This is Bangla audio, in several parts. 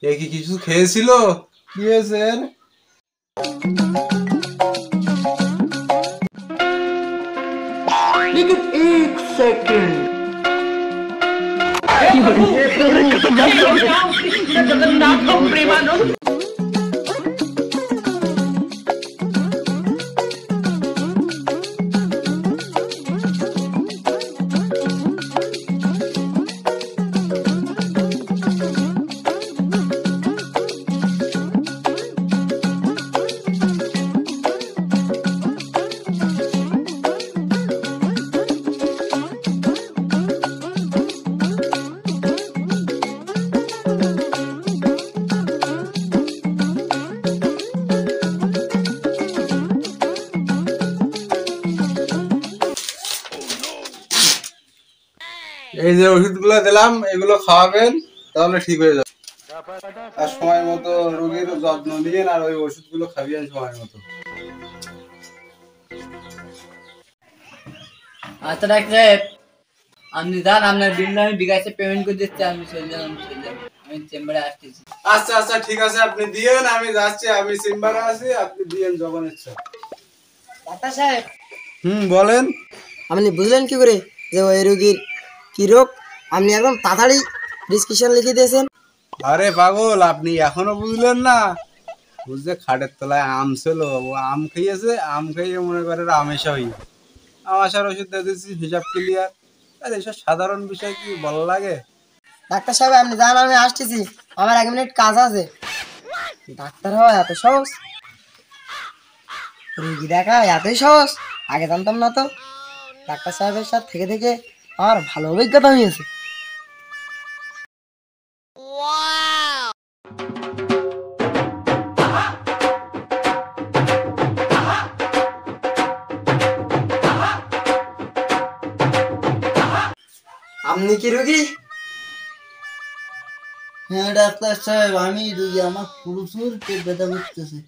কি কিছু খেয়েছিল? কি হয়েছে? एक सेकंड এই যে ওষুধগুলো দিলাম, এগুলো খাওয়াবেন, তাহলে ঠিক হয়ে যাবে। আর সময় মতো রোগীর যত্ন নিন, আর ওই ওষুধগুলো খাবিয়েন সময় মতো। আচ্ছা ডাক্তার, আপনি যান, আপনার বিল আমি বিকাশে পেমেন্ট করে দিচ্ছি। আমি আমি চেম্বারে আসতেছি। আচ্ছা আচ্ছা, ঠিক আছে, আপনি দিয়েন, আমি যাচ্ছি, আমি চেম্বারে আছি, আপনি দিয়েন যখন ইচ্ছা। ডাক্তার সাহেব, বলেন। আপনি বুঝলেন কি করে যে ওই রোগীর কি রোগ? আপনি একদম তাড়াতাড়ি প্রেসক্রিপশন লিখে দিয়েছেন। আরে পাগল, আপনি এখনো বুঝলেন না? বুঝতে খাটের তলায় আম ছিল, ও আম খেয়েছে, আম খেয়ে মনে করে আমেশা হয়ে আমাশার ওষুধ দিয়ে দিচ্ছি, হিসাব ক্লিয়ার। আর এসব সাধারণ বিষয় কি ভালো লাগে? ডাক্তার সাহেব আপনি যান, আমি আসতেছি, আমার 1 মিনিট কাজ আছে। ডাক্তার হওয়া এত সহজ, রোগী দেখা এতই সহজ, আগে জানতাম না তো। ডাক্তার সাহেবের সাথে থেকে থেকে আমার ভালো অভিজ্ঞতা হয়েছে। আপনি কি রোগী? হ্যাঁ ডাক্তার সাহেব, আমি রোগী। আমার প্রচুর পেট ব্যথা করতেছে।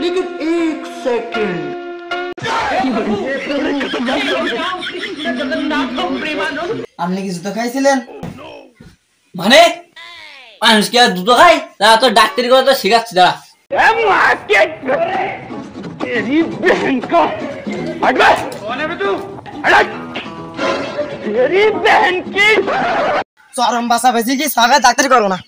लेकिन एक सेकंड আপনি কি জুতো খাইছিলেন? মানে মানুষ কি আর দুটো খায়? তারা তো ডাক্তারি করে তো শিখাচ্ছি। দাঁড়া, চরম বাসা বেশি কি সাবে ডাক্তারি করো না।